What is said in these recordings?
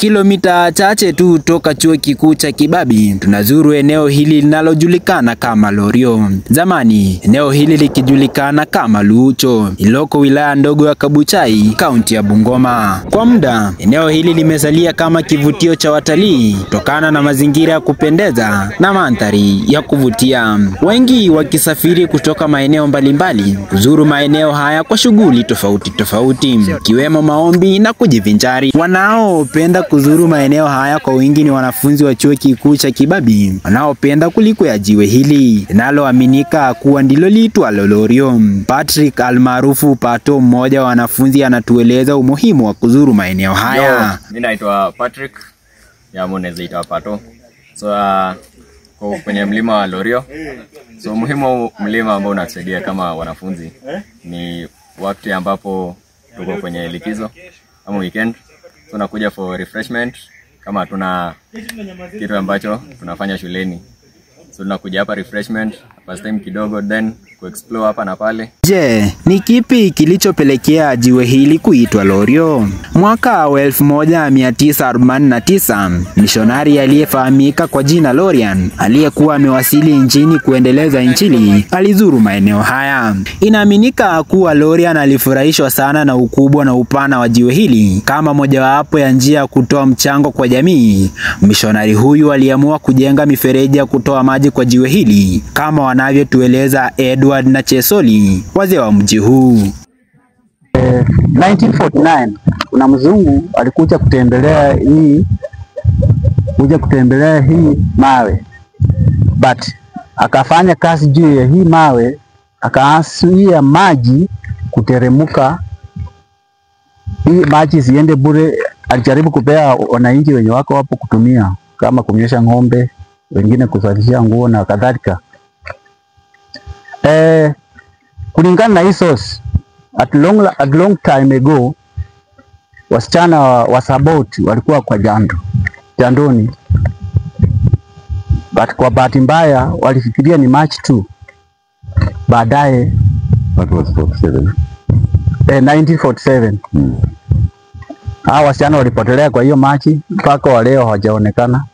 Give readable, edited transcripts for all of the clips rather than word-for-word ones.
Kilomita chache tu toka chuo kikuu cha Kibabii, tunazuru eneo hili linalojulikana kama Lorio. Zamani, eneo hili likijulikana kama Luucho, iloko wilaya ndogo ya Kabuchai, kaunti ya Bungoma. Kwa muda, eneo hili limesalia kama kivutio cha watalii, kutokana na mazingira ya kupendeza na mandhari ya kuvutia. Wengi wakisafiri kutoka maeneo mbalimbali kuzuru maeneo haya kwa shughuli tofauti, ikiwemo maombi na kujivinjari. Wanaopenda kuzuru maeneo haya kwa wingi ni wanafunzi wa chuo kikuu cha Kibabii, wanaopenda kuliko ya jiwe hili linaloaminika kuwa ndilo liitwalo Lorio. Patrick almaarufu Pato, mmoja wa wanafunzi, anatueleza umuhimu wa kuzuru maeneo haya. Mimi naitwa Patrick, ya mwenezi itawa Pato. Kwenye mlima wa Lorio. Muhimu mlima ambao unatusaidia kama wanafunzi ni wakati ambapo tuko kwenye likizo ama weekend. Tunakuja for refreshment kama hatuna kitu ambacho tunafanya shuleni. Tunakuja hapa refreshment, first time kidogo, then kuexplore hapa na pale. Je, ni kipi kilichopelekea jiwe hili kuitwa Lorio? Mwaka wa 1949, mishonari aliyefahamika kwa jina Lorian, aliyekuwa amewasili nchini kuendeleza injili, alizuru maeneo haya. Inaaminika kuwa Lorian alifurahishwa sana na ukubwa na upana wa jiwe hili. Kama mojawapo ya njia ya kutoa mchango kwa jamii, mishonari huyu aliamua kujenga mifereji ya kutoa maji kwa jiwe hili, kama wanavyotueleza Edward na Chesoli, wazee wa mji huu. 1949 kuna mzungu alikuja kutembelea hii mawe, but akafanya kazi juu ya hii mawe, akaasuia maji kuteremuka, hii maji ziende bure. Alijaribu kupea wananchi wenye wako hapo kutumia, kama kunyesha ng'ombe, wengine kusafisha nguo na kadhalika. Kulingana na hii source, at long time ago, wasichana wa Sabot walikuwa kwa jandoni, but kwa bahati mbaya walifikiria ni March 2. Baadaye 1947 hao wasichana walipotelea kwa hiyo maji, mpaka wa leo hawajaonekana.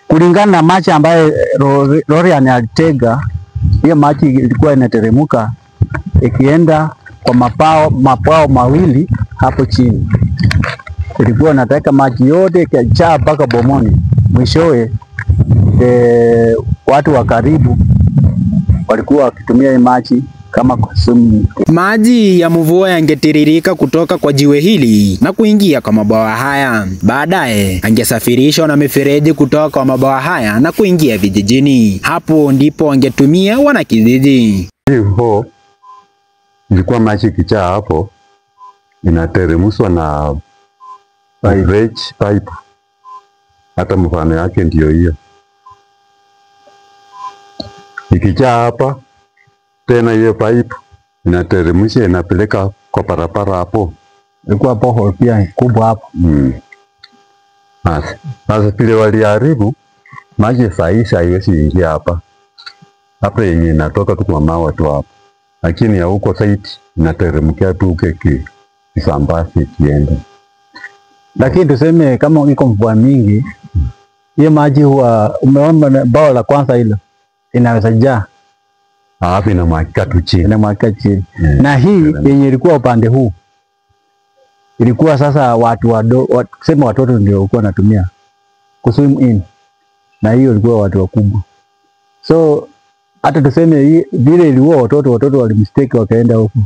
Kulingana na maji ambaye Lorian alitega, hiyo maji ilikuwa inateremuka ikienda kwa mapao mawili hapo chini. Ilikuwa nataka maji yote ikajaa mpaka bomoni. Mwishowe watu wa karibu walikuwa wakitumia hii maji kama kusumu. Maji ya mvua yangetiririka kutoka kwa jiwe hili na kuingia kwa mabwawa haya. Baadaye angesafirishwa na mifereji kutoka kwa mabwawa haya na kuingia vijijini. Hapo ndipo wangetumia wanakijiji. Hiyo ilikuwa maji kichaa hapo inateremshwa na pipe. Hata mfano yake ndio hiyo. Ikichaa hapa, tena hiyo pipe inateremsha inapeleka kwa barabara hapo. Ilikuwa bohol pia kubwa hapo. Sasa pile waliharibu maji, saisi haiwezi ingia hapa. Hapa yenye inatoka tu kwa mawe tu hapa. Lakini ya huko site inateremkia tu kisambazi kiende. Lakini tuseme kama iko mvua mingi, hiyo maji huwa, umeona bao la kwanza hilo inaweza jaa. Hapa inamwagika tu chini. Na hii yenye ilikuwa upande huu, ilikuwa sasa kusema watoto ndio walikuwa wanatumia kuswim in. Na hiyo ilikuwa watu wakubwa. So hata tuseme vile ilikuwa watoto walimistake wakaenda huko.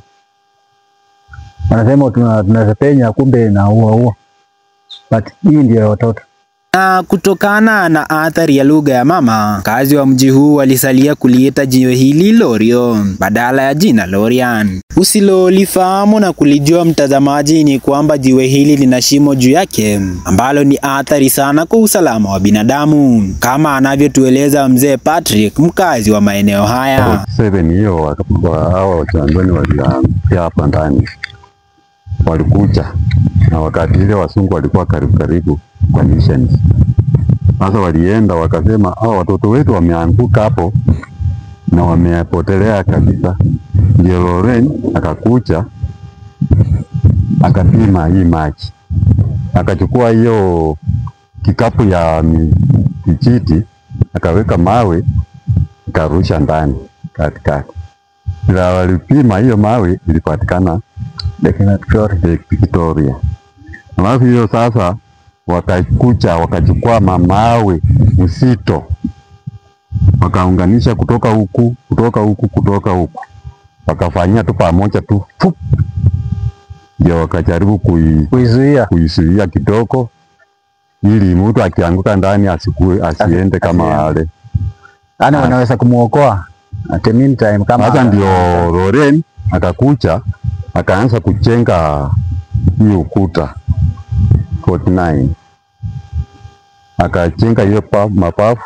Wanasema tunazepenya, kumbe na huwa. But hii ndio watoto. Na kutokana na athari ya lugha ya mama, kazi wa mji huu walisalia kuliita jiwe hili Lorio badala ya jina Lorian. Usilolifahamu na kulijua mtazamaji ni kwamba jiwe hili lina shimo juu yake ambalo ni athari sana kwa usalama wa binadamu, kama anavyotueleza mzee Patrick, mkazi wa maeneo haya. 7 hiyo hao wachangani walianza hapa ndani. Walikuja na wakati ile wasungu walikuwa karibu kwa missions. Sasa walienda wakasema watoto wetu wameanguka hapo na wamepotelea kabisa. Ndio Loren akakuja akapima hii maji, akachukua hiyo kikapu ya kijiti, akaweka mawe, akarusha ndani katikati. Ila walipima hiyo mawe ilipatikana Lake Victoria. Alafu hiyo sasa wakakucha wakachukua mamawe msito, wakaunganisha kutoka huku, wakafanyia tu pamoja tu, ndio wakajaribu kuizuia kidogo, ili mtu akianguka ndani asiende kama wale. Ana wanaweza kumuokoa at the meantime kama. Sasa ndio Loren akakucha akaanza kujenga hiyo ukuta 49, akajenga hiyo mapafu,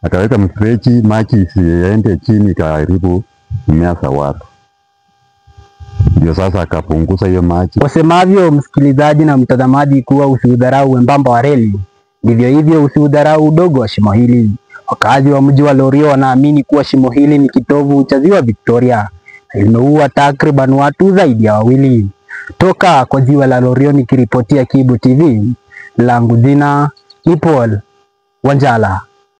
akaweka mfereji maji isiende chini karibu mimea za watu. Ndio sasa akapunguza hiyo maji. Wasemavyo msikilizaji na mtazamaji kuwa usiudharau wembamba wa reli, ndivyo hivyo usiudharau udogo wa shimo hili. Wakazi wa mji wa Lorio wanaamini kuwa shimo hili ni kitovu cha ziwa Victoria, limeua takriban watu zaidi ya 2. Toka kwa ziwa la Lorio nikiripotia Kibu TV, langu jina ni Paul Wanjala.